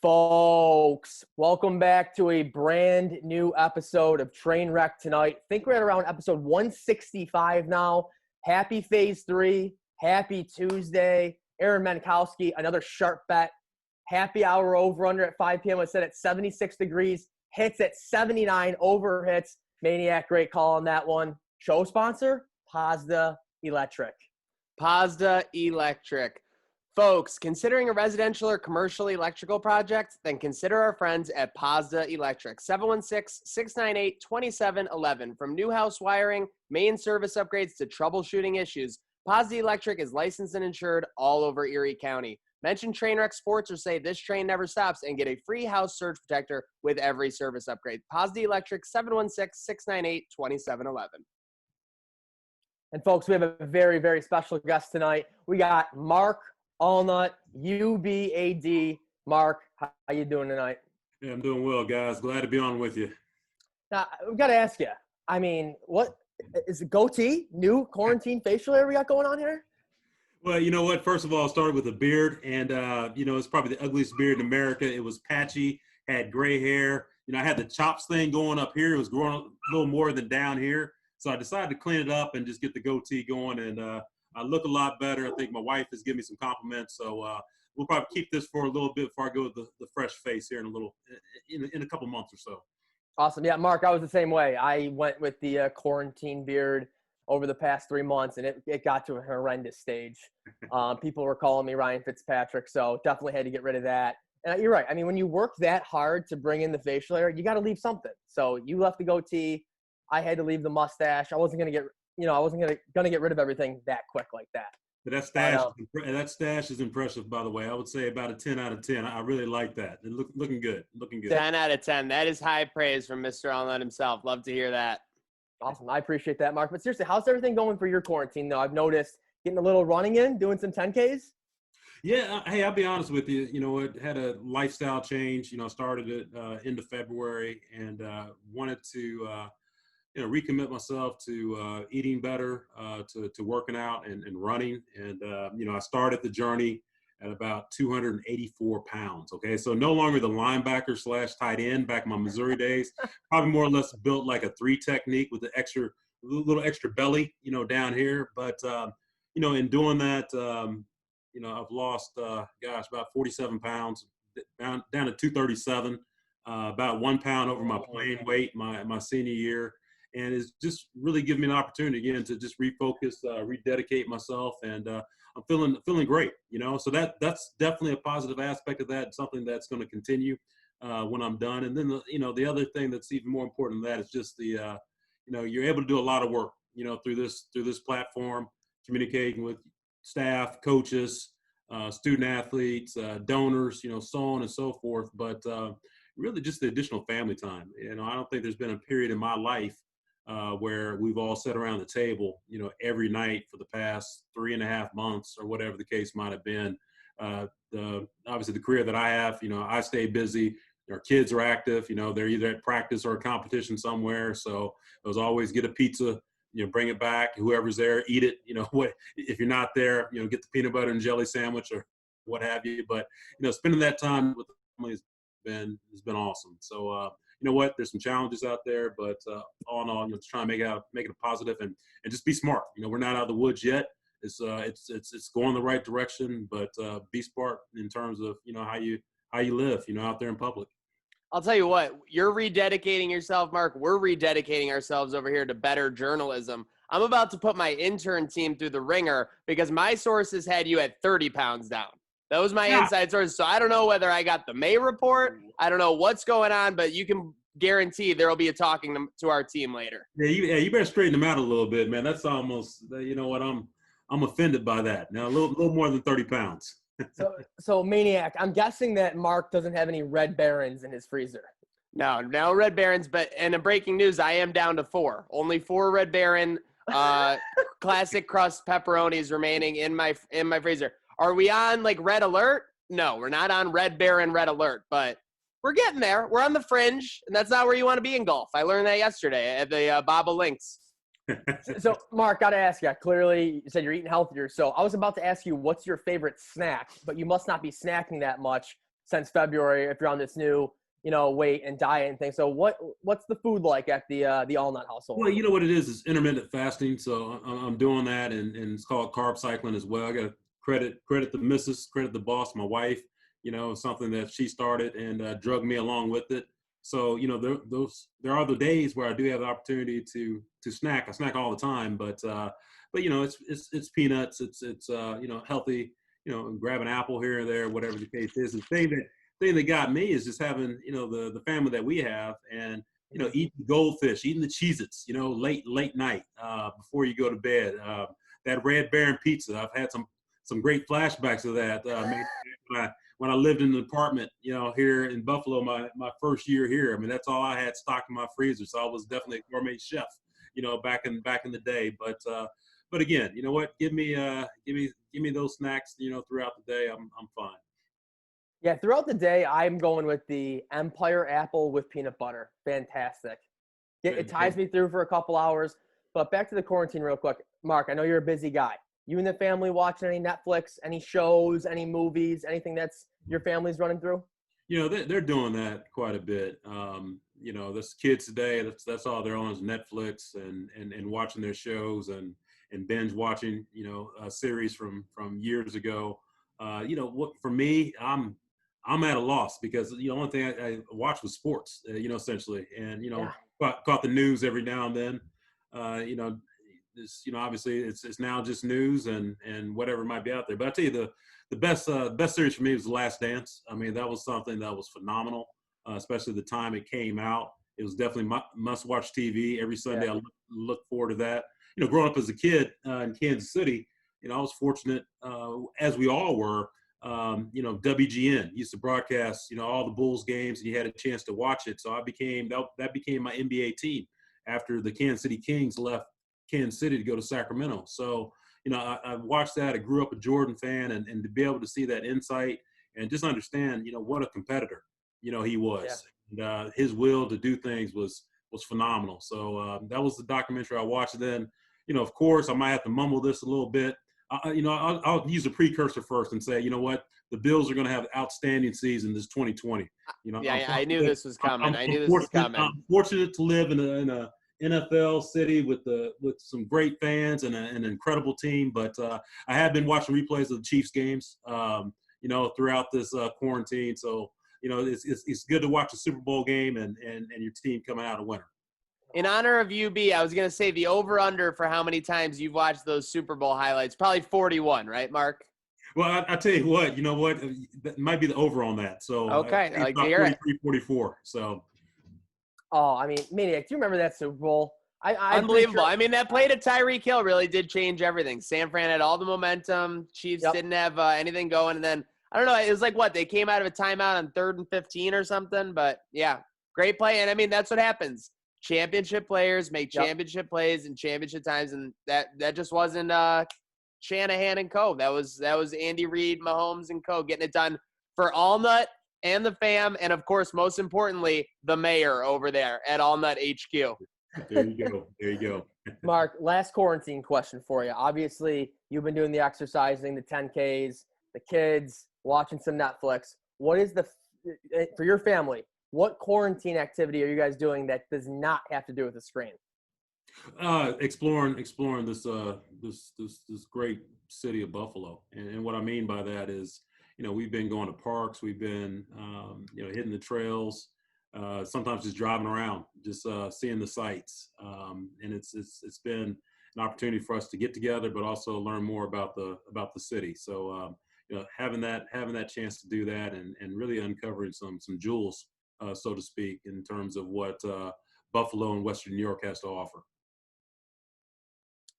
Folks, welcome back to a brand new episode of Trainwreck tonight. I think we're at around episode 165 now. Happy Phase 3. Happy Tuesday. Aaron Menkowski, another sharp bet. Happy hour over under at 5 p.m. I said at 76 degrees. Hits at 79. Over hits. Maniac, great call on that one. Show sponsor, Pazda Electric. Pazda Electric. Folks, considering a residential or commercial electrical project, then consider our friends at Pazda Electric. 716-698-2711. From new house wiring, main service upgrades to troubleshooting issues, Pazda Electric is licensed and insured all over Erie County. Mention Trainwreck Sports or say this train never stops and get a free house surge protector with every service upgrade. Pazda Electric, 716-698-2711. And folks, we have a very, very special guest tonight. We got Mark Alnutt, UBAD. Mark, how you doing tonight? Yeah, I'm doing well, guys. Glad to be on with you. Now, we've got to ask you, I mean, what is it, goatee, new quarantine facial hair we got going on here? Well, you know what? First of all, I started with a beard, and, it's probably the ugliest beard in America. It was patchy, had gray hair. I had the chops thing going up here. It was growing a little more than down here. So I decided to clean it up and just get the goatee going, and I look a lot better. I think my wife has given me some compliments, so we'll probably keep this for a little bit before I go with the fresh face here in a couple months or so. Awesome. Yeah, Mark, I was the same way. I went with the quarantine beard over the past 3 months, and it got to a horrendous stage. People were calling me Ryan Fitzpatrick, so definitely had to get rid of that. And you're right. I mean, when you work that hard to bring in the facial hair, you got to leave something. So you left the goatee. I had to leave the mustache. I wasn't going to get gonna get rid of everything that quick like that. But that stash is impressive, by the way. I would say about a 10 out of 10. I really like that. Looking good. 10 out of 10. That is high praise from Mr. Alnutt himself. Love to hear that. Awesome. I appreciate that, Mark. But seriously, how's everything going for your quarantine, though? I've noticed getting a little running in, doing some 10Ks. Yeah. Hey, I'll be honest with you. It had a lifestyle change. I started it end of February and wanted to recommit myself to eating better, to working out and running. And, I started the journey at about 284 pounds. Okay. So no longer the linebacker / tight end back in my Missouri days, probably more or less built like a 3 technique with the little extra belly, down here. But, in doing that, I've lost, about 47 pounds down to 237, about 1 pound over my playing weight, my senior year. And it's just really given me an opportunity again to just refocus, rededicate myself, and I'm feeling great. So that's definitely a positive aspect of that. Something that's going to continue when I'm done. And then the other thing that's even more important than that is just the you're able to do a lot of work through this platform, communicating with staff, coaches, student athletes, donors, so on and so forth. But really just the additional family time. I don't think there's been a period in my life where we've all sat around the table, every night for the past 3.5 months or whatever the case might have been. Obviously the career that I have, I stay busy. Our kids are active, they're either at practice or a competition somewhere. So it was always get a pizza, bring it back, whoever's there, eat it. If you're not there, get the peanut butter and jelly sandwich or what have you. But, spending that time with the family has been awesome. So, there's some challenges out there, but all in all, just trying to make it a positive and just be smart. We're not out of the woods yet. It's going the right direction, but be smart in terms of how you live, out there in public. I'll tell you what, you're rededicating yourself, Mark. We're rededicating ourselves over here to better journalism. I'm about to put my intern team through the ringer because my sources had you at 30 pounds down. That was my inside source. So I don't know whether I got the May report. I don't know what's going on, but you can guarantee there will be a talking to our team later. Yeah, you better straighten them out a little bit, man. That's almost, I'm offended by that. Now, a little more than 30 pounds. So Maniac, I'm guessing that Mark doesn't have any Red Barons in his freezer. No Red Barons, but in a breaking news, I am down to 4. Only 4 Red Baron classic crust pepperonis remaining in my freezer. Are we on like red alert? No, we're not on Red Baron red alert, but we're getting there. We're on the fringe, and that's not where you want to be in golf. I learned that yesterday at the Baba Links. So, Mark, got to ask you. Clearly, you said you're eating healthier. So I was about to ask you, what's your favorite snack? But you must not be snacking that much. since February if you're on this new, weight and diet and things. So what's the food like at the Alnutt household? Well, you know what it is? It's intermittent fasting. So I'm doing that, and it's called carb cycling as well. I got to credit the missus, credit the boss, my wife. Something that she started and drugged me along with it. So there are the days where I do have the opportunity to snack. I snack all the time, but it's peanuts. It's healthy. Grab an apple here or there, whatever the case is. The thing that got me is just having the family that we have, and eating goldfish, eating the Cheez-Its, late night before you go to bed. That Red Baron pizza, I've had some great flashbacks of that. When I lived in an apartment, here in Buffalo, my first year here. I mean, that's all I had stocked in my freezer. So I was definitely a gourmet chef, back in the day. But again, you know what? Give me those snacks, throughout the day. I'm fine. Yeah, throughout the day, I'm going with the Empire apple with peanut butter. Fantastic. It ties me through for a couple hours. But back to the quarantine real quick. Mark, I know you're a busy guy. You and the family watching any Netflix, any shows, any movies, anything that's your family's running through? They're doing that quite a bit. This kids today, that's all they're on is Netflix and watching their shows and binge watching, a series from years ago. What for me, I'm at a loss because the only thing I watched was sports, essentially, and Yeah. caught the news every now and then. Obviously it's now just news and whatever might be out there. But I tell you, the best series for me was The Last Dance. I mean, that was something that was phenomenal, especially the time it came out. It was definitely must-watch TV every Sunday. Yeah. I look forward to that. Growing up as a kid in Kansas City, I was fortunate, as we all were. WGN used to broadcast, all the Bulls games, and you had a chance to watch it. So that became my NBA team after the Kansas City Kings left Kansas City to go to Sacramento. So, I watched that. I grew up a Jordan fan, and to be able to see that insight and just understand, what a competitor, he was. Yeah. And his will to do things was phenomenal. So that was the documentary I watched. Then, of course, I might have to mumble this a little bit. I'll use a precursor first and say, what, the Bills are going to have an outstanding season this 2020. I knew this was coming. I'm fortunate to live in a NFL city with some great fans and an incredible team. But I have been watching replays of the Chiefs games, throughout this quarantine. So, it's good to watch a Super Bowl game and your team coming out a winner. In honor of UB, I was going to say the over-under for how many times you've watched those Super Bowl highlights. Probably 41, right, Mark? Well, I tell you what, that might be the over on that. So okay, I like about 43, 44. So. Oh, I mean, Maniac, do you remember that Super Bowl? Unbelievable. I mean, that play to Tyreek Hill really did change everything. San Fran had all the momentum. Chiefs didn't have anything going. And then, I don't know, it was like what? They came out of a timeout on 3rd and 15 or something. But, yeah, great play. And, I mean, that's what happens. Championship players make championship plays in championship times. And that just wasn't Shanahan and co. That was Andy Reid, Mahomes, and co. getting it done for Alnutt and the fam, and of course, most importantly, the mayor over there at Alnutt HQ. There you go. Mark, last quarantine question for you. Obviously, you've been doing the exercising, the 10Ks, the kids, watching some Netflix. What is for your family, what quarantine activity are you guys doing that does not have to do with the screen? Exploring this great city of Buffalo. And what I mean by that is, we've been going to parks, we've been, hitting the trails, sometimes just driving around, just seeing the sights. And it's been an opportunity for us to get together, but also learn more about the city. So, having that chance to do that and really uncovering some jewels, so to speak, in terms of what Buffalo and Western New York has to offer.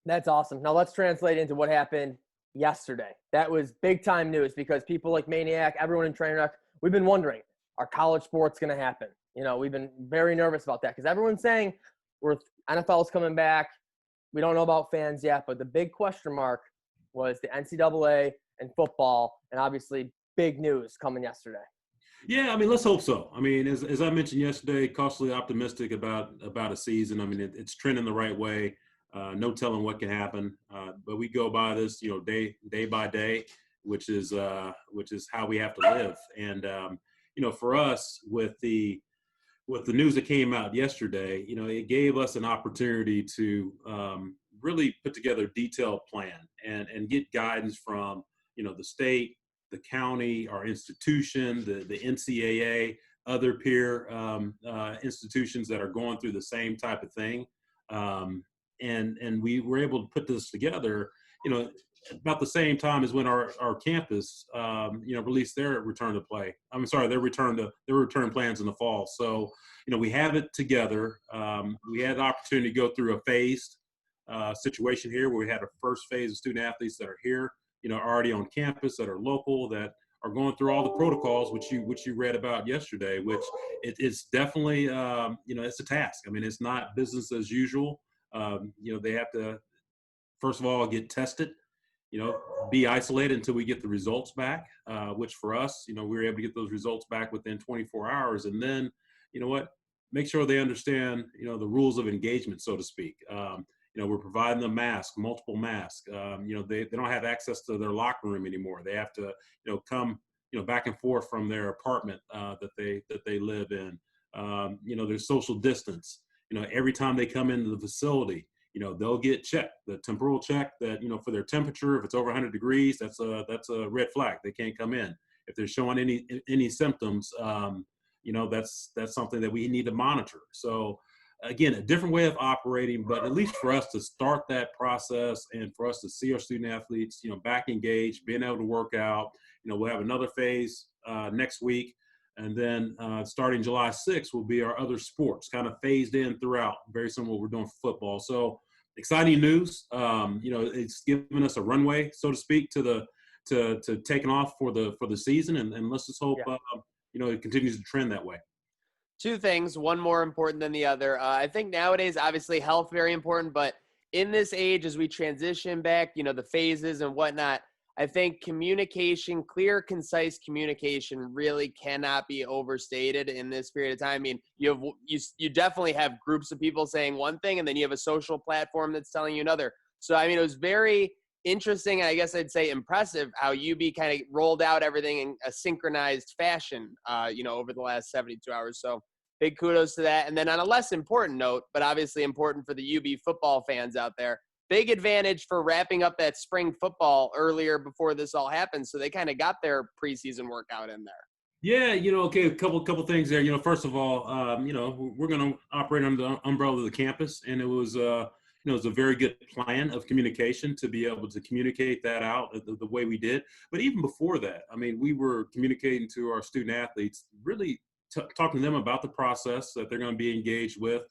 That's awesome. Now let's translate into what happened yesterday. That was big time news because people like Maniac, everyone in Trainwreck, we've been wondering, are college sports going to happen? We've been very nervous about that because everyone's saying NFL's coming back. We don't know about fans yet, but the big question mark was the NCAA and football, and obviously big news coming yesterday. Yeah, I mean, let's hope so. I mean, as I mentioned yesterday, cautiously optimistic about a season. I mean, it's trending the right way. No telling what can happen, but we go by this, day by day, which is how we have to live. And for us, with the news that came out yesterday, it gave us an opportunity to really put together a detailed plan and get guidance from the state, the county, our institution, the NCAA, other peer institutions that are going through the same type of thing. And we were able to put this together, about the same time as when our campus, released their return to play. I'm sorry, their return plans in the fall. So, we have it together. We had the opportunity to go through a phased situation here, where we had a first phase of student athletes that are here, already on campus, that are local, that are going through all the protocols, which you read about yesterday, which it's definitely, it's a task. I mean, it's not business as usual. They have to, first of all, get tested, be isolated until we get the results back, which for us, we were able to get those results back within 24 hours. And then, make sure they understand, the rules of engagement, so to speak. We're providing them masks, multiple masks. They don't have access to their locker room anymore. They have to, come, back and forth from their apartment that they live in. There's social distance. Every time they come into the facility, they'll get checked, the temporal check that, for their temperature. If it's over 100 degrees, that's a red flag. They can't come in. If they're showing any symptoms, that's something that we need to monitor. So again, a different way of operating, but at least for us to start that process and for us to see our student athletes, back engaged, being able to work out. We'll have another phase next week. And then starting July 6th will be our other sports, kind of phased in throughout, very similar to what we're doing for football. So exciting news. It's given us a runway, so to speak, to taking off for the season. And let's just hope, it continues to trend that way. Two things, one more important than the other. I think nowadays, obviously, health very important, but in this age, as we transition back, the phases and whatnot, I think communication, clear, concise communication really cannot be overstated in this period of time. I mean, you definitely have groups of people saying one thing, and then you have a social platform that's telling you another. So, I mean, it was very interesting, and I guess I'd say impressive, how UB kind of rolled out everything in a synchronized fashion, over the last 72 hours. So big kudos to that. And then on a less important note, but obviously important for the UB football fans out there, big advantage for wrapping up that spring football earlier before this all happened. So they kind of got their preseason workout in there. Yeah, okay, a couple things there. First of all, we're going to operate under the umbrella of the campus, and it was a very good plan of communication to be able to communicate that out the way we did. But even before that, I mean, we were communicating to our student athletes, really talking to them about the process that they're going to be engaged with,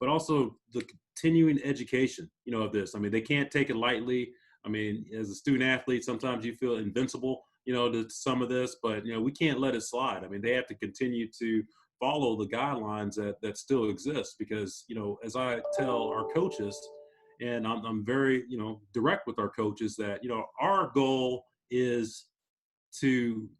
but also the continuing education, of this. I mean, they can't take it lightly. I mean, as a student athlete, sometimes you feel invincible, to some of this, but, we can't let it slide. I mean, they have to continue to follow the guidelines that still exist, because, as I tell our coaches, and I'm very, direct with our coaches, that, our goal is to,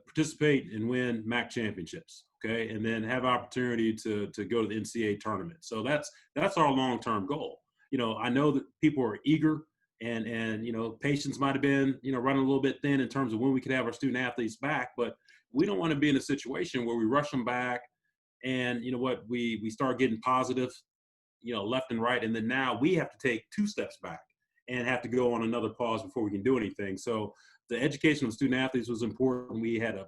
participate and win MAC championships. Okay. And then have opportunity to go to the NCAA tournament. So that's our long-term goal. I know that people are eager, and patience might've been, running a little bit thin in terms of when we could have our student athletes back, but we don't want to be in a situation where we rush them back and we start getting positive, left and right. And then now we have to take 2 steps back and have to go on another pause before we can do anything. So the education of student athletes was important. We had a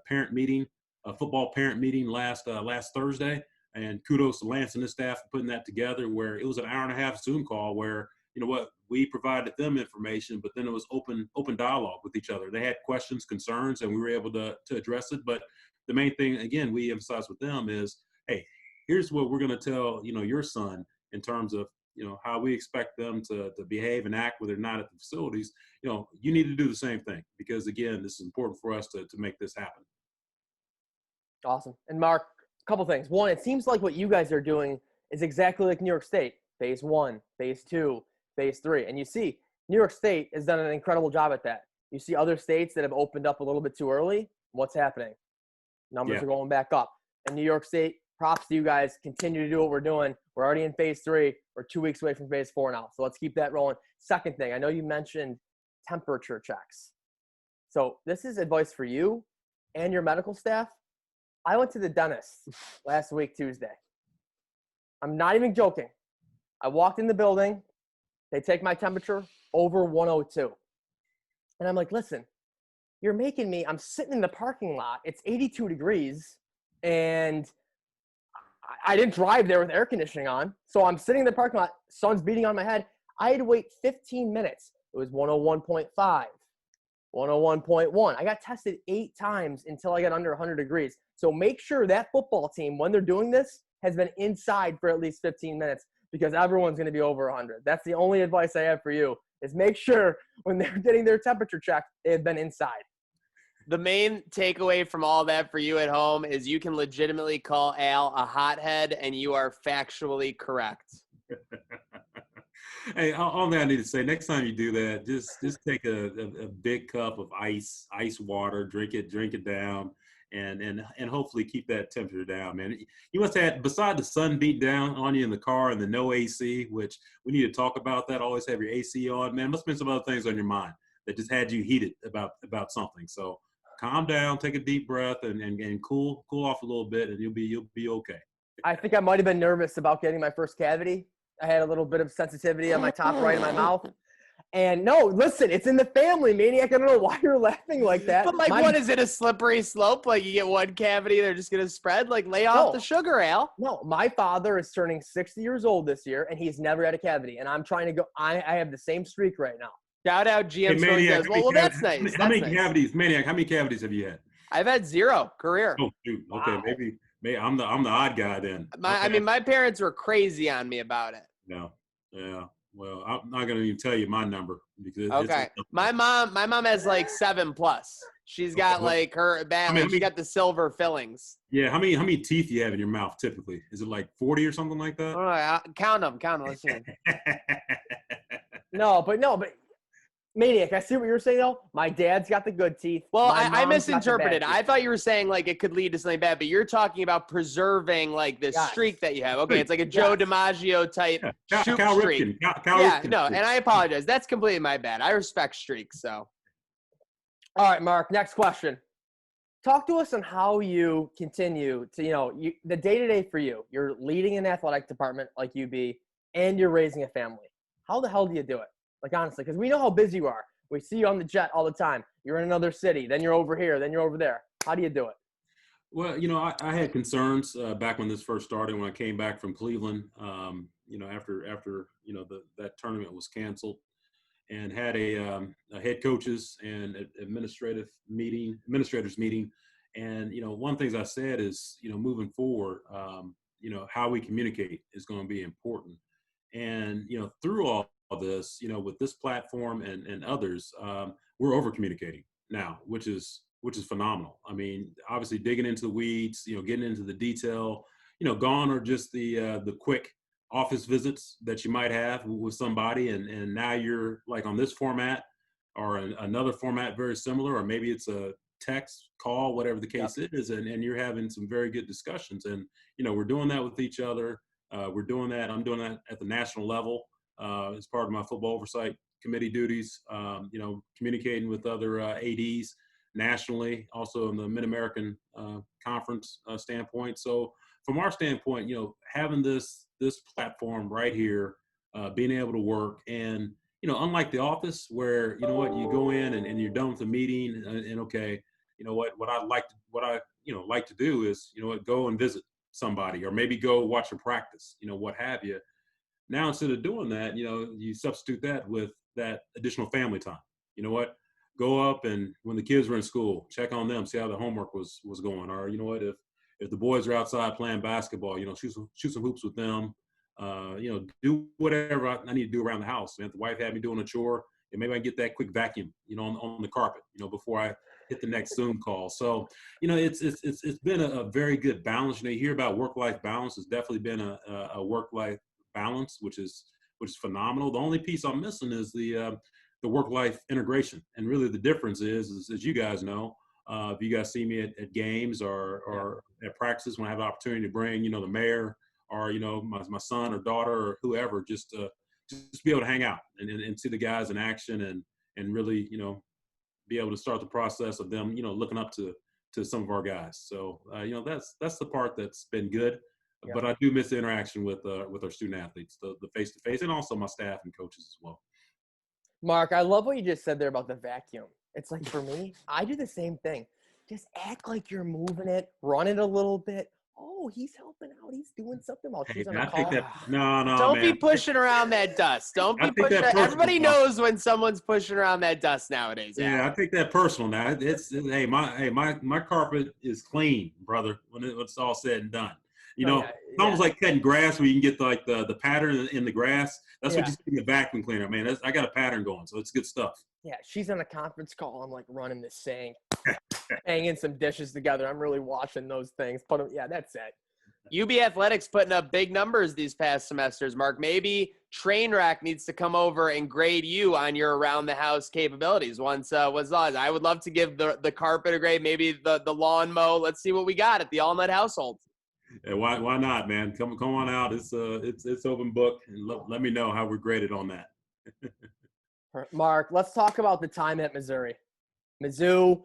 football parent meeting last Thursday, and kudos to Lance and his staff for putting that together, where it was an hour-and-a-half Zoom call where, we provided them information, but then it was open dialogue with each other. They had questions, concerns, and we were able to address it. But the main thing, again, we emphasize with them is, hey, here's what we're going to tell, your son in terms of, how we expect them to behave and act when they're not at the facilities. You need to do the same thing, because, again, this is important for us to make this happen. Awesome. And Mark, a couple things. One, it seems like what you guys are doing is exactly like New York State. Phase 1, phase 2, phase 3. And you see, New York State has done an incredible job at that. You see other states that have opened up a little bit too early. What's happening? Numbers are going back up. And New York State, props to you guys. Continue to do what we're doing. We're already in phase 3. We're 2 weeks away from phase 4 now. So let's keep that rolling. Second thing, I know you mentioned temperature checks. So this is advice for you and your medical staff. I went to the dentist last week, Tuesday. I'm not even joking. I walked in the building. They take my temperature over 102. And I'm like, listen, you're making me, I'm sitting in the parking lot. It's 82 degrees. And I didn't drive there with air conditioning on. So I'm sitting in the parking lot. Sun's beating on my head. I had to wait 15 minutes. It was 101.5, 101.1. I got tested 8 times until I got under 100 degrees. So make sure that football team, when they're doing this, has been inside for at least 15 minutes because everyone's going to be over 100. That's the only advice I have for you is make sure when they're getting their temperature checked, they have been inside. The main takeaway from all that for you at home is you can legitimately call Al a hothead, and you are factually correct. Hey, all that I need to say, next time you do that, just take a big cup of ice water, drink it down, and hopefully keep that temperature down, man. You must have, beside the sun beat down on you in the car and the no AC, which we need to talk about that, always have your AC on, man. Must have been some other things on your mind that just had you heated about something. So calm down, take a deep breath, and cool off a little bit, and you'll be okay. I think I might have been nervous about getting my first cavity. I had a little bit of sensitivity on my top right of my mouth. And no, listen, it's in the family, Maniac. I don't know why you're laughing like that. But what is it, a slippery slope? Like you get one cavity, they're just going to spread? Like lay off the sugar, Al. No, my father is turning 60 years old this year, and he's never had a cavity. And I'm trying to go – I have the same streak right now. Shout out GM Maniac, well, that's nice. How many cavities, Maniac, how many cavities have you had? I've had 0 career. Oh, shoot. Okay, wow. Maybe I'm the odd guy then. I mean, my parents were crazy on me about it. No. Yeah. Well, I'm not going to even tell you my number because okay. My mom has like 7+. She's got like her she got the silver fillings. Yeah. How many teeth do you have in your mouth typically? Is it like 40 or something like that? All right, count them. Let's see. No, but Maniac, I see what you're saying, though. My dad's got the good teeth. Well, I misinterpreted. I thought you were saying, like, it could lead to something bad, but you're talking about preserving, like, this streak that you have. Okay, it's like a Joe DiMaggio type shoot streak. And I apologize. That's completely my bad. I respect streaks, so. All right, Mark, next question. Talk to us on how you continue to, the day-to-day for you. You're leading an athletic department like UB, and you're raising a family. How the hell do you do it? Like, honestly, because we know how busy you are. We see you on the jet all the time. You're in another city. Then you're over here. Then you're over there. How do you do it? Well, I had concerns back when this first started, when I came back from Cleveland, after that tournament was canceled, and had a head coaches and administrators meeting. And, one of the things I said is, moving forward, how we communicate is going to be important. And, through all this, with this platform and others, we're over communicating now, which is phenomenal. I mean, obviously digging into the weeds, getting into the detail, gone are just the quick office visits that you might have with somebody. And now you're like on this format or another format very similar, or maybe it's a text, call, whatever the case is. And you're having some very good discussions. And, we're doing that with each other. We're doing that. I'm doing that at the national level. As part of my football oversight committee duties, communicating with other ADs nationally, also in the Mid-American Conference standpoint. So from our standpoint, having this platform right here, being able to work, and unlike the office where you go in and you're done with the meeting, and okay, what I like to do is go and visit somebody, or maybe go watch a practice, what have you. Now, instead of doing that, you substitute that with that additional family time. Go up, and when the kids were in school, check on them, see how the homework was going. Or, if the boys are outside playing basketball, shoot some hoops with them. Do whatever I need to do around the house. And if the wife had me doing a chore, and maybe I can get that quick vacuum, on the carpet, before I hit the next Zoom call. So, it's been a very good balance. You hear about work-life balance. It's definitely been a work-life balance, which is phenomenal. The only piece I'm missing is the work-life integration. And really the difference is as you guys know, if you guys see me at games or at practices, when I have the opportunity to bring, the mayor or, my son or daughter or whoever, just be able to hang out and see the guys in action and really, be able to start the process of them, looking up to some of our guys. So, that's the part that's been good. Yeah. But I do miss the interaction with our student athletes, the face-to-face, and also my staff and coaches as well. Mark, I love what you just said there about the vacuum. It's like, for me, I do the same thing. Just act like you're moving it, run it a little bit. Oh, he's helping out. He's doing something while she's on a I think call. that no, Don't man. be pushing around that dust. Don't I be think pushing. that personal, Everybody Bob. knows when someone's pushing around that dust nowadays. Yeah, I take that personal now. My carpet is clean, brother. When it's all said and done, it's almost like cutting grass where you can get the pattern in the grass. That's what you see in the vacuum cleaner, man. I got a pattern going, so it's good stuff. Yeah, she's on a conference call. I'm like running this sink, hanging some dishes together. I'm really watching those things. But yeah, that's it. UB Athletics putting up big numbers these past semesters, Mark. Maybe Trainwreck needs to come over and grade you on your around-the-house capabilities once I would love to give the carpet a grade, maybe the lawn mow. Let's see what we got at the Alnutt household. Yeah, why not, man? Come on out. It's open book, and let me know how we're graded on that. Mark, let's talk about the time at Missouri. Mizzou,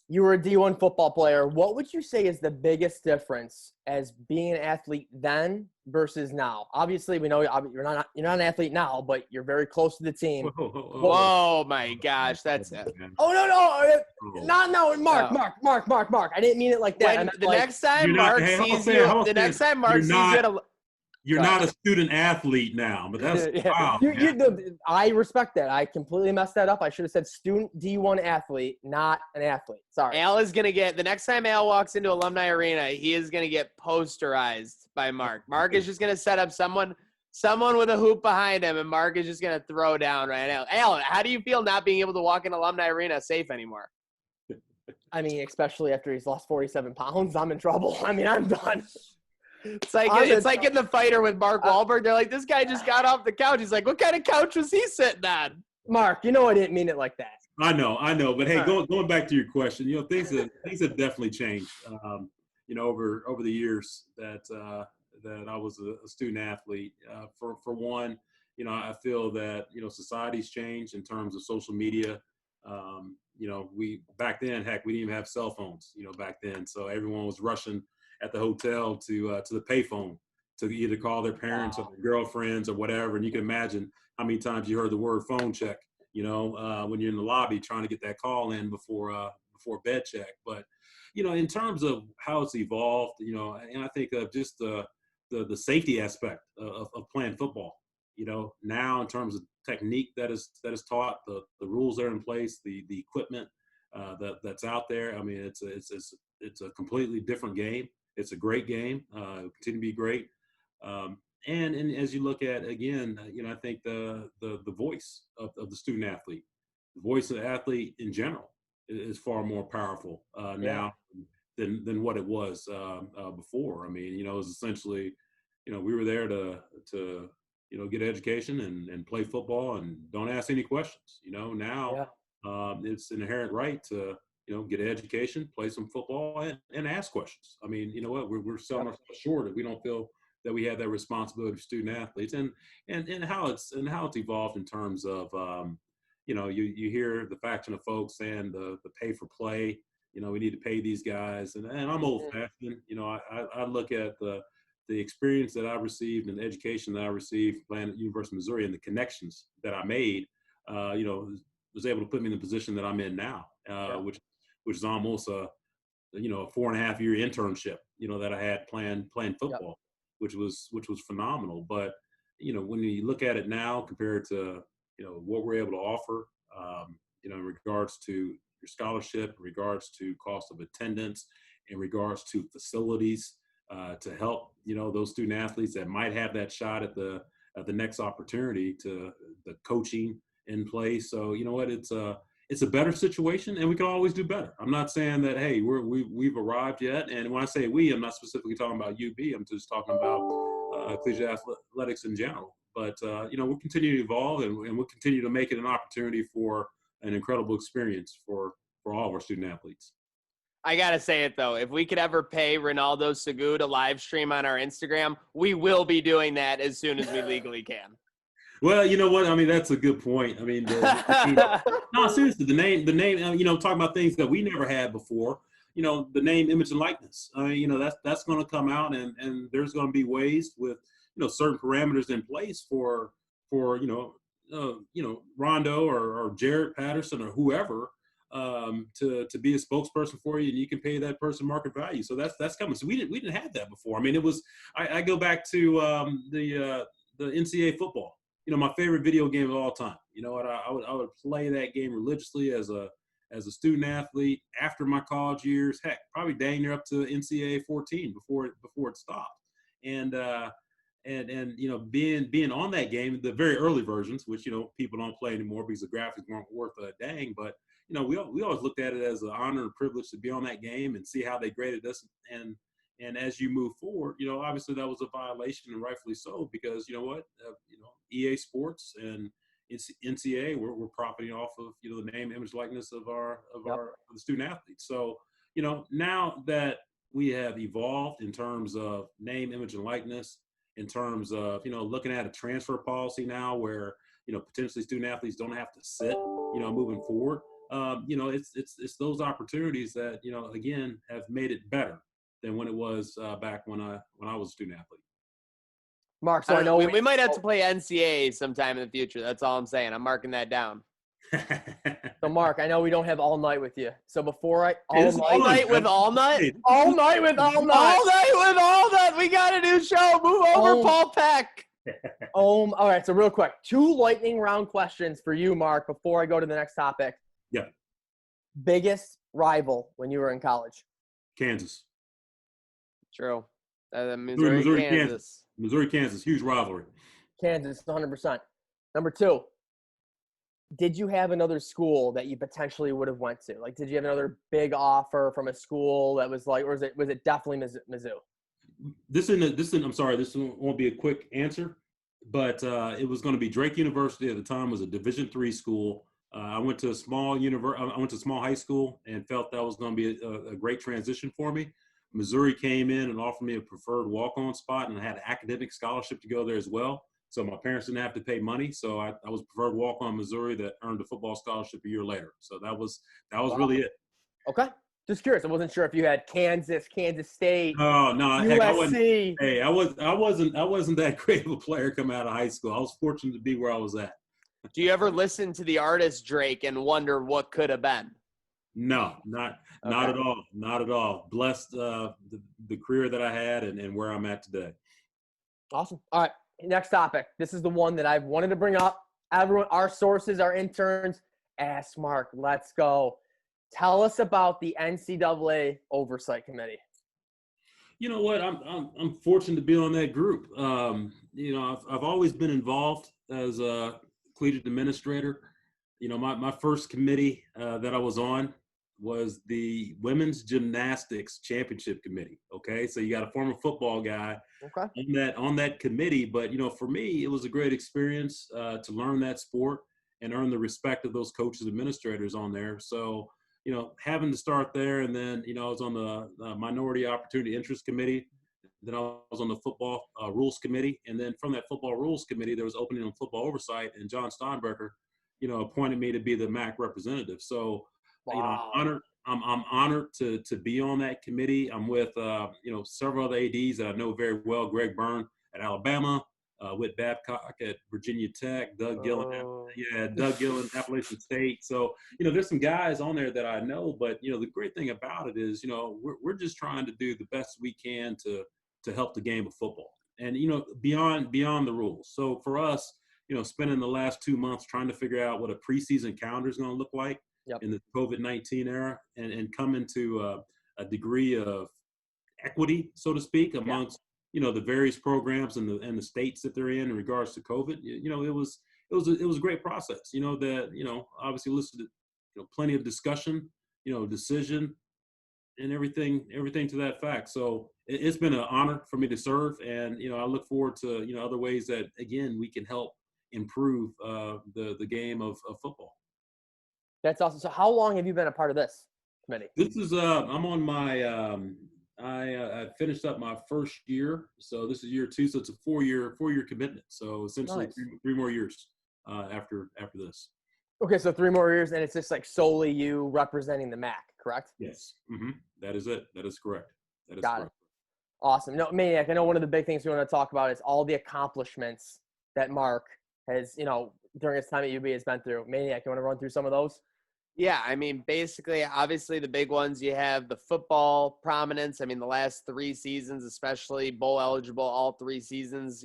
you were a D1 football player. What would you say is the biggest difference as being an athlete then versus now? Obviously, we know you're not an athlete now, but you're very close to the team. Whoa, my gosh, that's it. Oh, no. Not no, Mark. I didn't mean it like that. Next time Mark sees you at a You're not a student athlete now, but that's wow. I respect that. I completely messed that up. I should have said student D1 athlete, not an athlete. Sorry. Al is going to get – the next time Al walks into Alumni Arena, he is going to get posterized by Mark. Mark is just going to set up someone with a hoop behind him, and Mark is just going to throw down right now. Al, how do you feel not being able to walk in Alumni Arena safe anymore? I mean, especially after he's lost 47 pounds, I'm in trouble. I mean, I'm done. It's like in The Fighter with Mark Wahlberg. They're like, this guy just got off the couch. He's like, what kind of couch was he sitting on? Mark, you know I didn't mean it like that. I know. But hey, going back to your question, things have definitely changed. Over the years that I was a student athlete. For one, I feel that society's changed in terms of social media. We back then, heck, we didn't even have cell phones. Back then, so everyone was rushing at the hotel to the payphone to either call their parents or their girlfriends or whatever. And you can imagine how many times you heard the word phone check, when you're in the lobby trying to get that call in before bed check. But, in terms of how it's evolved, and I think of just the safety aspect of playing football, now in terms of technique that is taught, the rules that are in place, the equipment that's out there. I mean, it's a completely different game. It's a great game. It'll continue to be great. And as you look at, again, I think the voice of the student athlete, the voice of the athlete in general is far more powerful now than what it was before. I mean, it was essentially, we were there to get education and play football and don't ask any questions. Now it's an inherent right to get an education, play some football, and ask questions. I mean, we're selling ourselves short if we don't feel that we have that responsibility for student athletes, and how it's evolved in terms of, you hear the faction of folks saying the pay for play. We need to pay these guys, and I'm old fashioned. I look at the experience that I received and the education that I received playing at University of Missouri and the connections that I made, was able to put me in the position that I'm in now, which is almost a 4.5 year internship, that I had playing football, which was phenomenal. But, when you look at it now compared to, what we're able to offer, in regards to your scholarship, in regards to cost of attendance, in regards to facilities, to help, those student athletes that might have that shot at the next opportunity, to the coaching in place. So, it's a better situation, and we can always do better. I'm not saying that, hey, we've arrived yet. And when I say we, I'm not specifically talking about UB. I'm just talking about collegiate athletics in general. But, we'll continue to evolve, and we'll continue to make it an opportunity for an incredible experience for all of our student athletes. I got to say it, though. If we could ever pay Ronaldo Segou to live stream on our Instagram, we will be doing that as soon as we legally can. Well, you know what? I mean, that's a good point. I mean, no, seriously, the name, talking about things that we never had before, the name, image, and likeness. I mean, that's going to come out, and there's going to be ways with, certain parameters in place for Rondo or Jared Patterson or whoever, to be a spokesperson for you, and you can pay that person market value. So that's coming. So we didn't have that before. I mean, it was, I go back to the NCAA football. My favorite video game of all time. I would play that game religiously as a student athlete after my college years. Heck, probably dang near up to NCAA 14 before it stopped. And being on that game, the very early versions, which people don't play anymore because the graphics weren't worth a dang. But we always looked at it as an honor and privilege to be on that game and see how they graded us. And as you move forward, obviously that was a violation, and rightfully so, because EA Sports and NCAA we're profiting off of the name, image, likeness of the student athletes. So now that we have evolved in terms of name, image, and likeness, in terms of looking at a transfer policy now where potentially student athletes don't have to sit moving forward. It's those opportunities that again have made it better than when it was back when I was a student athlete. Mark, so I know we might have to play NCAA sometime in the future. That's all I'm saying. I'm marking that down. So Mark, I know we don't have all night with you. So before all night with Alnutt? All night with Alnutt. All night with Alnutt. We got a new show. Move over, Paul Peck. All right. So real quick, 2 lightning round questions for you, Mark, before I go to the next topic. Yeah. Biggest rival when you were in college? Kansas. True. Missouri, Kansas. Missouri, Kansas, huge rivalry. Kansas, 100%. Number 2, did you have another school that you potentially would have went to? Like, did you have another big offer from a school that was like, or was it definitely Mizzou? I'm sorry, this won't be a quick answer, but it was going to be Drake University at the time. Was a Division III school. I went to a small high school and felt that was going to be a great transition for me. Missouri came in and offered me a preferred walk-on spot, and I had an academic scholarship to go there as well. So my parents didn't have to pay money. So I was preferred walk-on Missouri that earned a football scholarship a year later. So that was really it. Okay. Just curious. I wasn't sure if you had Kansas State. Oh no, USC. I wasn't that great of a player coming out of high school. I was fortunate to be where I was at. Do you ever listen to the artist Drake and wonder what could have been? No, not at all. Not at all. Blessed the career that I had and where I'm at today. Awesome. All right. Next topic. This is the one that I've wanted to bring up. Everyone, our sources, our interns, ask Mark. Let's go. Tell us about the NCAA Oversight Committee. You know what? I'm fortunate to be on that group. I've always been involved as a collegiate administrator. My first committee that I was on was the Women's Gymnastics Championship Committee. Okay, so you got a former football guy on that committee, but for me, it was a great experience to learn that sport and earn the respect of those coaches, administrators on there. So having to start there, and then I was on the Minority Opportunity Interest Committee. Then I was on the Football Rules Committee, and then from that Football Rules Committee, there was opening on Football Oversight, and John Steinbrecher appointed me to be the MAC representative. So, wow. I'm honored to be on that committee. I'm with, several other ADs that I know very well. Greg Byrne at Alabama, Whit Babcock at Virginia Tech, Doug Gillen, Appalachian State. So, there's some guys on there that I know, but, the great thing about it is, we're just trying to do the best we can to help the game of football and, beyond the rules. So for us, spending the last 2 months trying to figure out what a preseason calendar is going to look like in the COVID-19 era and come into a degree of equity, so to speak, amongst, the various programs and the states that they're in regards to COVID. It was a great process, that, obviously listed, plenty of discussion, decision and everything to that fact. So it's been an honor for me to serve. And, I look forward to, other ways that, again, we can help improve the game of football. That's awesome. So how long have you been a part of this committee? This is I'm on my I finished up my first year, so this is year 2. So it's a four-year commitment. So essentially, Nice. three more years after this. Okay, so 3 more years, and it's just like solely you representing the MAC, correct? Yes, that is it. That is correct. That is Got correct. it. Awesome. No, Maniac, I know one of the big things we want to talk about is all the accomplishments that Mark has, during his time at UB has been through. Maniac, you want to run through some of those? Yeah, I mean, basically, obviously, the big ones, you have the football prominence. I mean, the last 3 seasons, especially bowl eligible, all 3 seasons,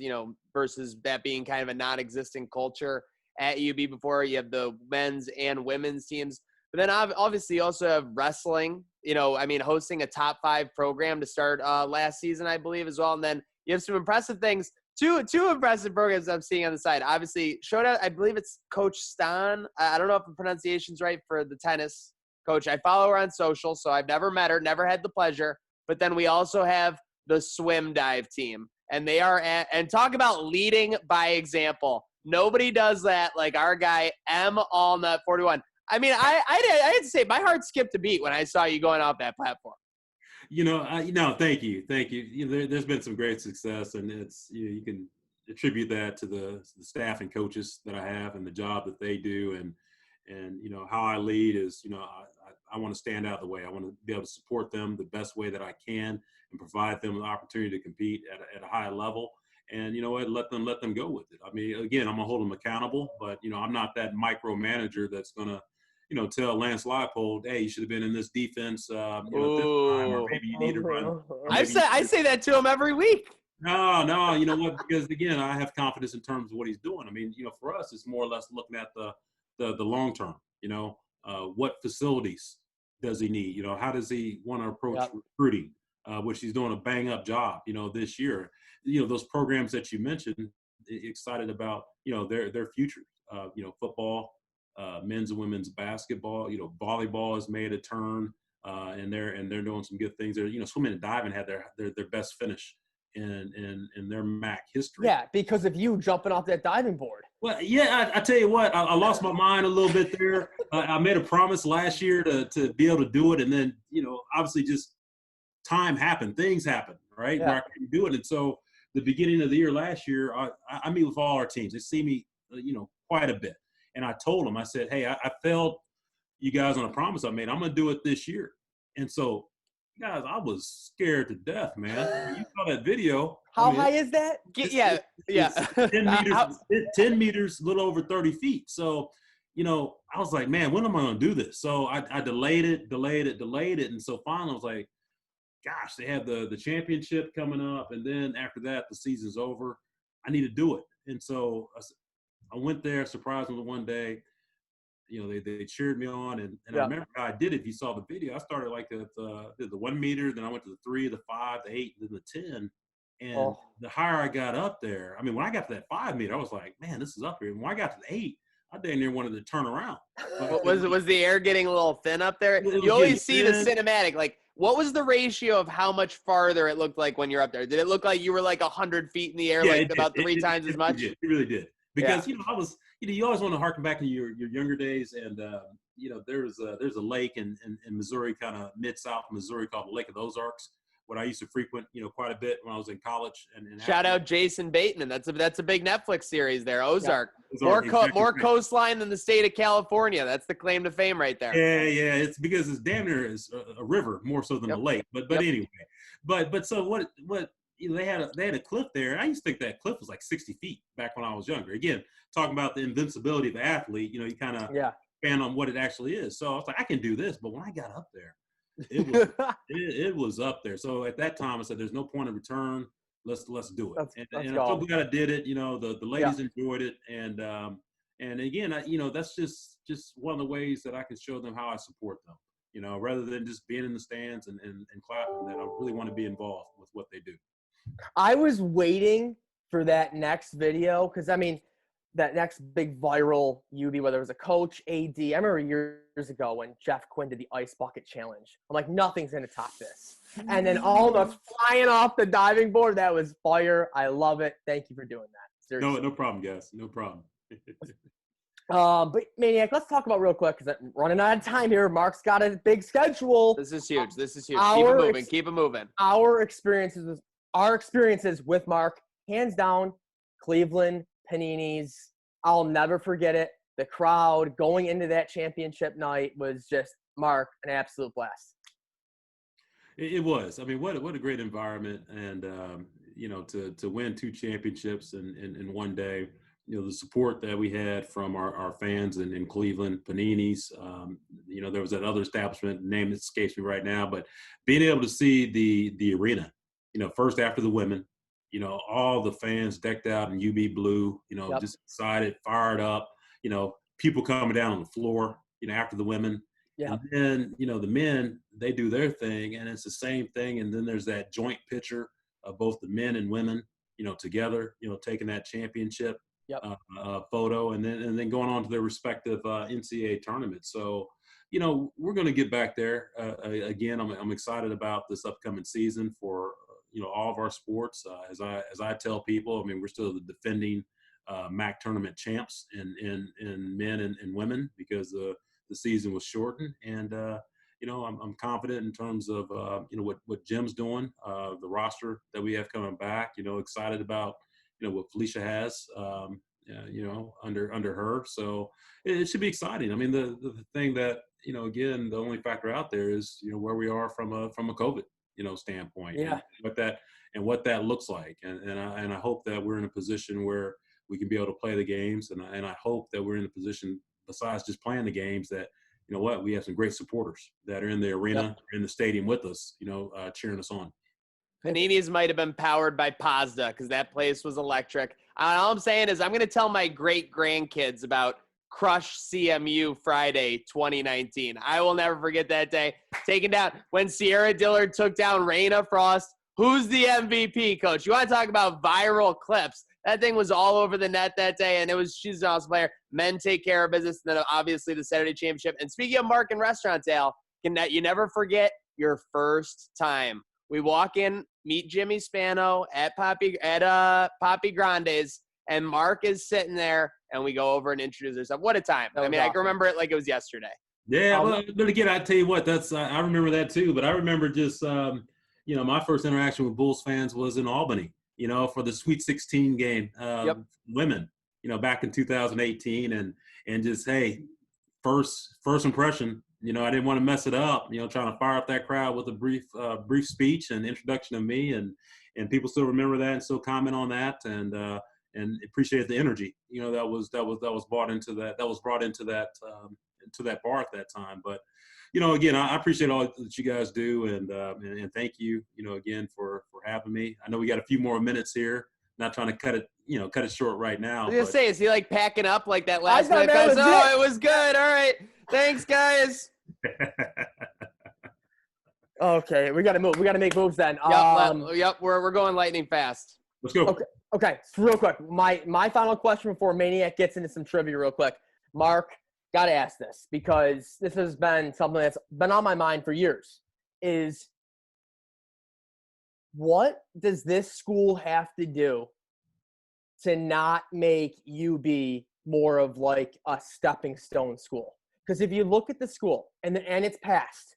versus that being kind of a non-existent culture at UB before. You have the men's and women's teams. But then obviously you also have wrestling, hosting a top 5 program to start last season, I believe, as well. And then you have some impressive things. Two impressive programs I'm seeing on the side. Obviously, shout out, I believe it's Coach Stan. I don't know if the pronunciation's right for the tennis coach. I follow her on social, so I've never met her, never had the pleasure. But then we also have the swim dive team. And they are and talk about leading by example. Nobody does that like our guy, Alnutt 41. I mean, I had to say my heart skipped a beat when I saw you going off that platform. Thank you. There's been some great success, and it's you can attribute that to the staff and coaches that I have and the job that they do, and how I lead is I want to stand out the way. I want to be able to support them the best way that I can and provide them an opportunity to compete at a high level. And let them go with it. I mean, again, I'm gonna hold them accountable, but I'm not that micromanager that's gonna tell Lance Leipold, hey, you should have been in this defense, this time, or maybe you need to run. I say that to him every week. No, you know what? Because again, I have confidence in terms of what he's doing. I mean, for us, it's more or less looking at the long term. What facilities does he need? How does he want to approach recruiting? Which he's doing a bang up job. This year. Those programs that you mentioned, excited about. Their future. Football. Men's and women's basketball, volleyball has made a turn, and they're doing some good things. They're, swimming and diving had their best finish in their MAC history. Yeah, because of you jumping off that diving board. Well, yeah, I tell you what, I lost my mind a little bit there. I made a promise last year to be able to do it, and then obviously just time happened, things happened, right? Yeah. Where I couldn't do it, and so the beginning of the year last year, I meet with all our teams. They see me, quite a bit. And I told them, I said, hey, I failed you guys on a promise I made. I'm going to do it this year. And so, guys, I was scared to death, man. You saw that video. How high is that? Yeah. 10 meters, a little over 30 feet. So, I was like, man, when am I going to do this? So I delayed it. And so finally I was like, gosh, they have the championship coming up. And then after that, the season's over. I need to do it. And so I went there, surprised them one day. They cheered me on, and I remember how I did it. If you saw the video, I started like at the 1 meter, then I went to the 3, the 5, the 8, then the 10. And the higher I got up there, I mean, when I got to that 5 meter, I was like, man, this is up here. And when I got to the 8, I dang near wanted to turn around. Was the air getting a little thin up there? You always see the cinematic. Like, what was the ratio of how much farther it looked like when you're up there? Did it look like you were like 100 feet in the air, about 3 times as much? It really did. Because I was, you always want to harken back to your younger days, and there's a lake in Missouri, kind of mid-south Missouri, called the Lake of the Ozarks, what I used to frequent, quite a bit when I was in college. And shout out Jason Bateman. That's a big Netflix series there. Ozark, Ozark, more coastline than the state of California. That's the claim to fame right there. Yeah. It's because it's damn near is a river more so than a lake. But anyway, but so what. They had a cliff there. I used to think that cliff was like 60 feet back when I was younger. Again, talking about the invincibility of the athlete, you kind of expand on what it actually is. So I was like, I can do this. But when I got up there, it was up there. So at that time, I said, there's no point of return. Let's do it. And I'm so glad I did it. The ladies enjoyed it. And again, that's just one of the ways that I can show them how I support them. Rather than just being in the stands and clapping, that I really want to be involved with what they do. I was waiting for that next video because, that next big viral UB, whether it was a coach, AD. I remember years ago when Jeff Quinn did the ice bucket challenge. I'm like, nothing's going to top this. And then all the flying off the diving board, that was fire. I love it. Thank you for doing that. Seriously. No problem, guys. No problem. But Maniac, let's talk about real quick because I'm running out of time here. Mark's got a big schedule. This is huge. This is huge. Keep it moving. Keep it moving. Our experiences with Mark, hands down, Cleveland, Panini's. I'll never forget it. The crowd going into that championship night was just, Mark, an absolute blast. It was. I mean, what a great environment, and to win 2 championships in one day. The support that we had from our fans in Cleveland, Panini's. There was that other establishment, name that escapes me right now, but being able to see the arena, first after the women, all the fans decked out in UB blue, Yep. just excited, fired up, people coming down on the floor, after the women. Yeah. And then, the men, they do their thing, and it's the same thing. And then there's that joint picture of both the men and women, together, taking that championship Yep. photo, and then going on to their respective NCAA tournaments. So, we're going to get back there again. I'm excited about this upcoming season for all of our sports. As I tell people, I mean, we're still the defending MAC tournament champs in men and women because the season was shortened, and I'm confident in terms of what Jim's doing, the roster that we have coming back. Excited about what Felicia has, under her. So it should be exciting. I mean, the thing that again, the only factor out there is where we are from a COVID standpoint. Yeah. And what that looks like, and I hope that we're in a position where we can be able to play the games, and I hope that we're in a position, besides just playing the games, that we have some great supporters that are in the arena, Yep. in the stadium with us, cheering us on. Panini's might have been powered by Pazda because that place was electric. All I'm saying is I'm going to tell my great-grandkids about Crush CMU Friday 2019. I will never forget that day. Taken down when Sierra Dillard took down Raina Frost. Who's the MVP, Coach? You want to talk about viral clips? That thing was all over the net that day, and she's an awesome player. Men take care of business, and then obviously the Saturday Championship. And speaking of Mark and restaurants, Al, you never forget your first time. We walk in, meet Jimmy Spano at Papi Grande's, and Mark is sitting there, and we go over and introduce ourselves. What a time. I mean, awesome. I can remember it like it was yesterday. Yeah, but again, I tell you what, I remember that too. But I remember just, my first interaction with Bulls fans was in Albany, for the Sweet 16 game, women, back in 2018. And just, hey, first impression, I didn't want to mess it up, trying to fire up that crowd with a brief speech and introduction of me, and people still remember that and still comment on that, and appreciate the energy, that was brought into that bar at that time. But again, I appreciate all that you guys do, and thank you, again for having me. I know we got a few more minutes here. Not trying to cut it short right now. I was gonna say, is he like packing up like that last minute? It was good. All right, thanks, guys. Okay, we gotta move. We gotta make moves then. Yep, we're going lightning fast. Let's go. Okay. So real quick, my final question before Maniac gets into some trivia real quick. Mark, gotta ask this because this has been something that's been on my mind for years. Is what does this school have to do to not make UB more of like a stepping stone school? Because if you look at the school and its past,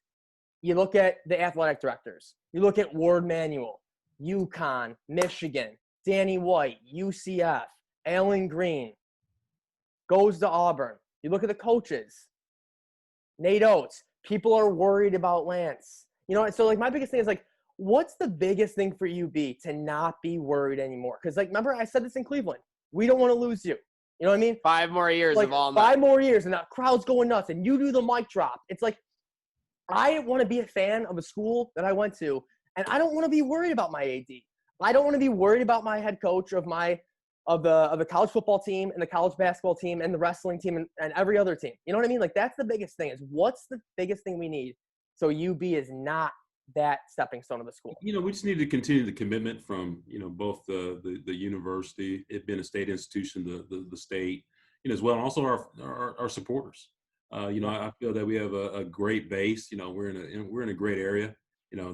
you look at the athletic directors, you look at Ward Manuel, UConn, Michigan, Danny White, UCF, Alan Green, goes to Auburn. You look at the coaches, Nate Oates. People are worried about Lance. So like my biggest thing is like, what's the biggest thing for UB to not be worried anymore? Because like, remember I said this in Cleveland, we don't want to lose you. You know what I mean? 5 more years like, of all 5 more years, and the crowd's going nuts, and you do the mic drop. It's like, I want to be a fan of a school that I went to, and I don't want to be worried about my AD. I don't want to be worried about my head coach of the college football team and the college basketball team and the wrestling team and every other team. You know what I mean? Like, that's the biggest thing is what's the biggest thing we need so UB is not that stepping stone of the school? We just need to continue the commitment from, both the university, it being a state institution, the state, as well, and also our supporters. I feel that we have a great base. We're in a great area.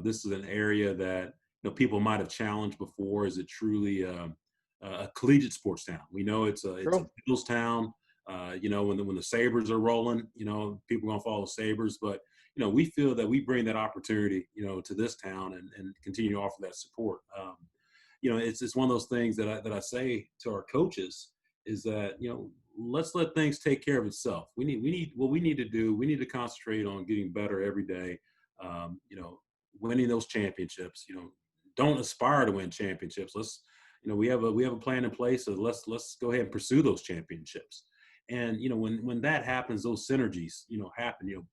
This is an area that, people might have challenged before. Is it truly a collegiate sports town? We know it's a Bills town. When the Sabres are rolling, people are going to follow the Sabres. But, we feel that we bring that opportunity, to this town and continue to offer that support. It's one of those things that I say to our coaches is that, let's let things take care of itself. We need to concentrate on getting better every day. Winning those championships. Don't aspire to win championships. We have a plan in place. So let's go ahead and pursue those championships. And when that happens, those synergies happen.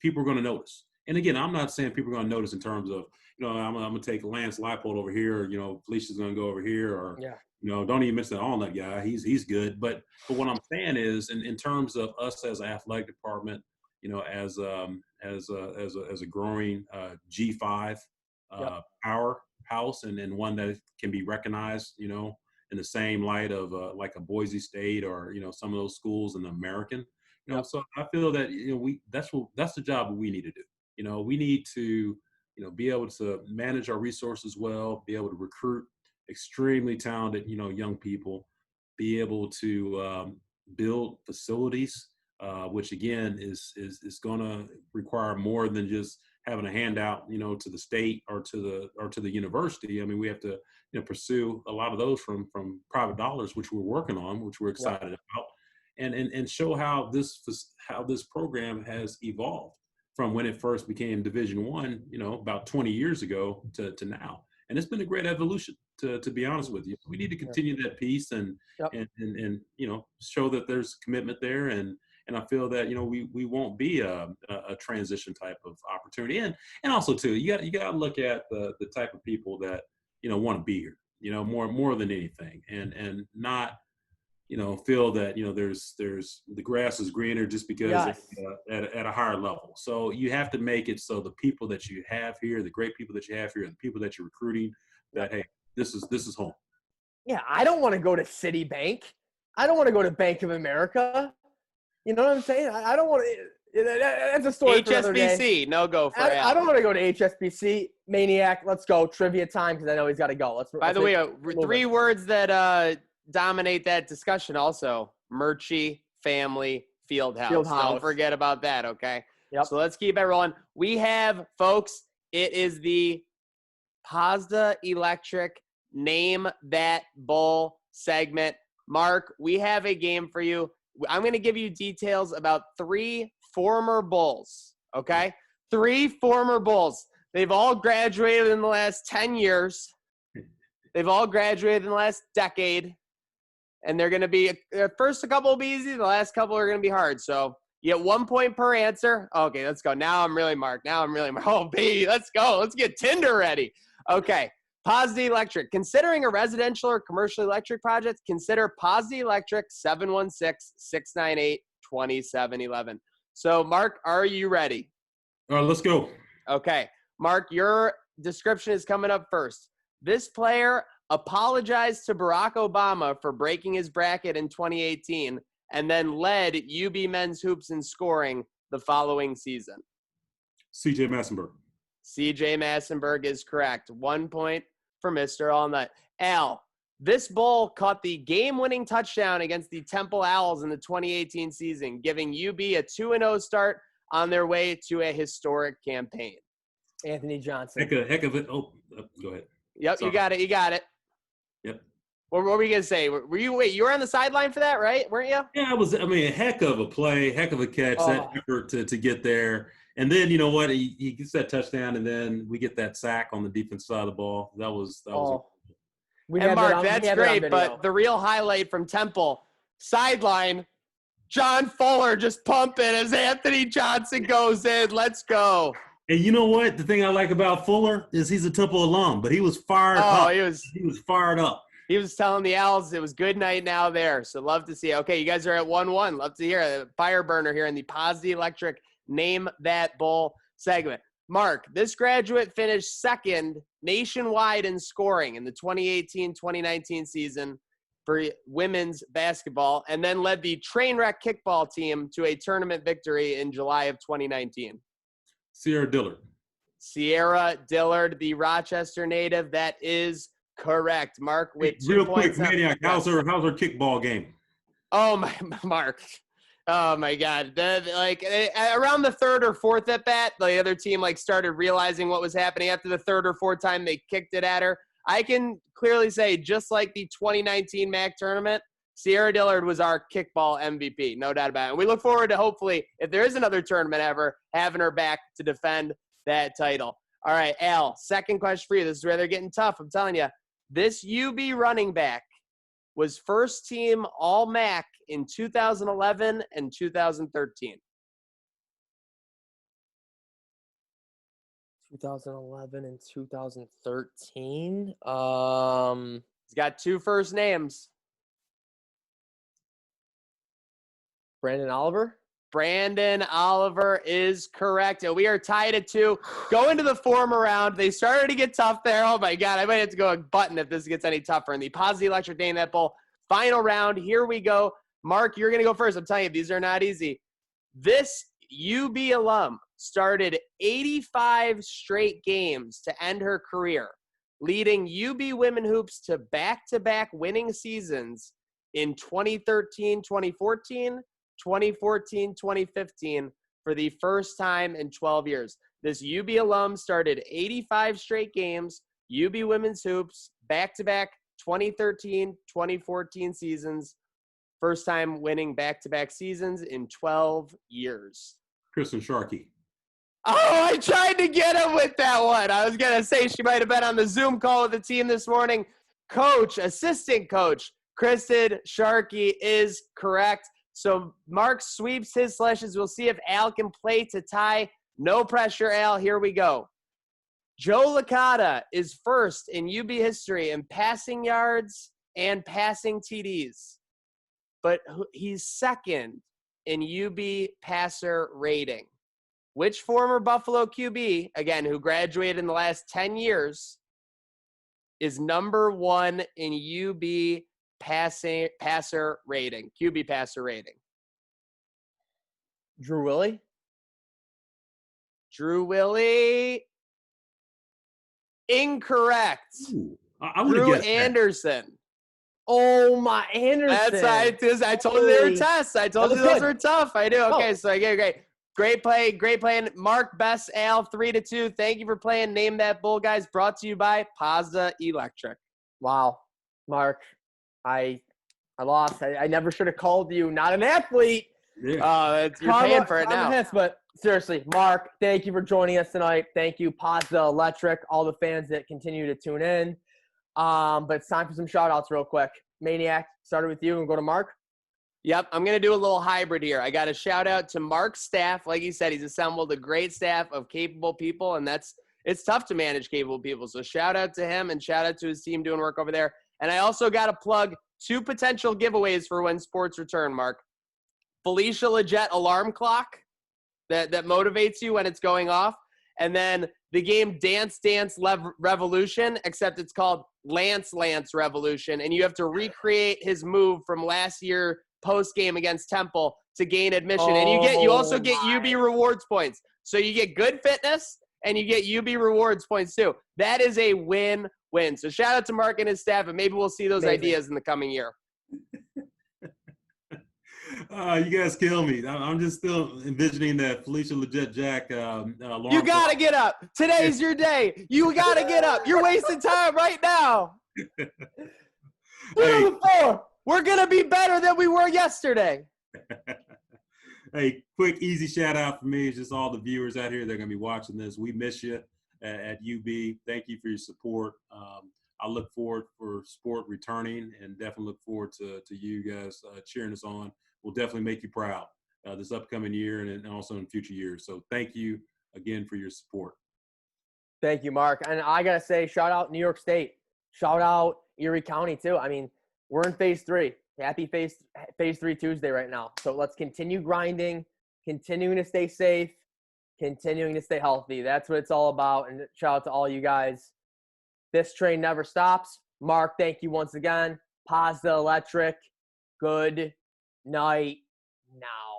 People are going to notice. And again, I'm not saying people are going to notice in terms of I'm going to take Lance Leipold over here. Felicia's going to go over here, or don't even mention the Alnutt guy. He's good. But what I'm saying is, in terms of us as an athletic department, as a growing G5 powerhouse and one that can be recognized, in the same light of like a Boise State or some of those schools in the American. So I feel that that's the job we need to do. We need to be able to manage our resources well, be able to recruit extremely talented young people, be able to build facilities, which again is going to require more than just having a handout to the state or to the university. I mean, we have to pursue a lot of those from private dollars, which we're working on, which we're excited about. And show how this program has evolved from when it first became Division I, about 20 years ago to now. And it's been a great evolution, to be honest with you. We need to continue that piece and show that there's commitment there. And I feel that, we won't be a transition type of opportunity. And also too, you got to look at the type of people that, want to be here, more than anything, and not, feel that, there's the grass is greener just because at a higher level. So you have to make it so the people that you have here, the great people that you have here, and the people that you're recruiting, that, hey, this is home. Yeah, I don't want to go to Citibank. I don't want to go to Bank of America. You know what I'm saying? I don't want to. That's a story for another day. HSBC, no go for I don't want to go to HSBC. Maniac, let's go. Trivia time, because I know he's got to go. By the way, 3 words that dominate that discussion also: Murchie, family, Fieldhouse. Don't forget about that, okay? Yep. So let's keep it rolling. We have, folks, it is the Pazda Electric Name That Bowl segment. Mark, we have a game for you. I'm going to give you details about 3 former Bulls, okay? 3 former Bulls. They've all graduated in the last 10 years. They've all graduated in the last decade. And they're going to be – the first couple will be easy. The last couple are going to be hard. So you get 1 point per answer. Okay, let's go. Now I'm really marked. Oh, baby, let's go. Let's get Tinder ready. Okay. Pazda Electric. Considering a residential or commercial electric project, consider Pazda Electric 716-698-2711. So, Mark, are you ready? All right, let's go. Okay. Mark, your description is coming up first. This player apologized to Barack Obama for breaking his bracket in 2018 and then led UB men's hoops in scoring the following season. C.J. Massenberg. C.J. Massenberg is correct. 1 point for Mr. Alnutt. Al, this Bull caught the game-winning touchdown against the Temple Owls in the 2018 season, giving UB a 2-0 start on their way to a historic campaign. Anthony Johnson. Heck of it. Oh, go ahead. Yep, Sorry. You got it. Yep. What were you going to say? You were on the sideline for that, right? Weren't you? Yeah, a heck of a play, heck of a catch, that effort to get there. And then, you know what, he gets that touchdown, and then we get that sack on the defense side of the ball. That was And Mark, that's great, but the real highlight from Temple, sideline, John Fuller just pumping as Anthony Johnson goes in. Let's go. And you know what? The thing I like about Fuller is he's a Temple alum, but he was fired up. He was fired up. He was telling the Owls it was good night now there. So love to see it. Okay, you guys are at 1-1. Love to hear it. Fire burner here in the Pazda Electric Name That Bull segment. Mark, this graduate finished second nationwide in scoring in the 2018-2019 season for women's basketball, and then led the Trainwreck kickball team to a tournament victory in July of 2019. Sierra Dillard. Sierra Dillard, the Rochester native. That is correct. Mark, with 2 real points. Real quick, Maniac, how's her kickball game? Oh my Mark. Oh my God. Around the third or fourth at bat, the other team started realizing what was happening after the third or fourth time they kicked it at her. I can clearly say, just like the 2019 MAC tournament, Sierra Dillard was our kickball MVP, no doubt about it. And we look forward to, hopefully, if there is another tournament ever, having her back to defend that title. All right, Al, second question for you. This is where they're getting tough, I'm telling you. This UB running back was first team All-MAC in 2011 and 2013. 2011 and 2013. He's got two first names. Brandon Oliver? Brandon Oliver is correct. And we are tied at 2. Go into the former round. They started to get tough there. Oh, my God. I might have to go a button if this gets any tougher. In the Paz Electric Day in that bowl final round, here we go. Mark, you're going to go first. I'm telling you, these are not easy. This UB alum started 85 straight games to end her career, leading UB Women Hoops to back-to-back winning seasons in 2013-2014, 2014-2015 for the first time in 12 years. This UB alum started 85 straight games, UB Women's Hoops, back-to-back 2013-2014 seasons, first time winning back-to-back seasons in 12 years. Kristen Sharkey. Oh, I tried to get him with that one. I was going to say she might have been on the Zoom call with the team this morning. Assistant coach, Kristen Sharkey is correct. So Mark sweeps his slashes. We'll see if Al can play to tie. No pressure, Al. Here we go. Joe Licata is first in UB history in passing yards and passing TDs, but he's second in UB passer rating. Which former Buffalo QB, again, who graduated in the last 10 years, is number 1 in UB passer rating, QB passer rating? Drew Willie? Drew Willie. Incorrect. Ooh, I would Drew have guessed Anderson. That. Oh, my Anderson. I told you they were tests. I told you those were tough. I do. Okay, so great. Great play. Great playing. Mark, Best, Al, 3-2. Thank you for playing. Name That Bull, guys. Brought to you by Pazda Electric. Wow. Mark, I lost. I never should have called you not an athlete. Yeah. You're paying for it now. But seriously, Mark, thank you for joining us tonight. Thank you, Pazda Electric, all the fans that continue to tune in. But it's time for some shout-outs real quick. Maniac, started with you and go to Mark. Yep, I'm going to do a little hybrid here. I got a shout-out to Mark's staff. Like he said, he's assembled a great staff of capable people, and it's tough to manage capable people. So shout-out to him and shout-out to his team doing work over there. And I also got to plug 2 potential giveaways for when sports return, Mark. Felicia Leggett alarm clock that motivates you when it's going off. And then the game Dance Dance Revolution, except it's called Lance Revolution. And you have to recreate his move from last year post-game against Temple to gain admission. And you also get UB rewards points. So you get good fitness and you get UB rewards points too. That is a win-win. So shout out to Mark and his staff, and maybe we'll see those ideas in the coming year. You guys kill me. I'm just still envisioning that Felicia Leggett Jack alarm. You got to get up. Today's your day. You got to get up. You're wasting time right now. Hey. We're going to be better than we were yesterday. Hey, quick, easy shout out for me. It's just all the viewers out here that are going to be watching this. We miss you at UB. Thank you for your support. I look forward for sport returning and definitely look forward to you guys cheering us on. We'll definitely make you proud this upcoming year and also in future years. So thank you again for your support. Thank you, Mark. And I got to say, shout out New York State. Shout out Erie County, too. I mean, we're in phase 3. Happy phase 3 Tuesday right now. So let's continue grinding, continuing to stay safe, continuing to stay healthy. That's what it's all about. And shout out to all you guys. This train never stops. Mark, thank you once again. Pazda Electric, good night now.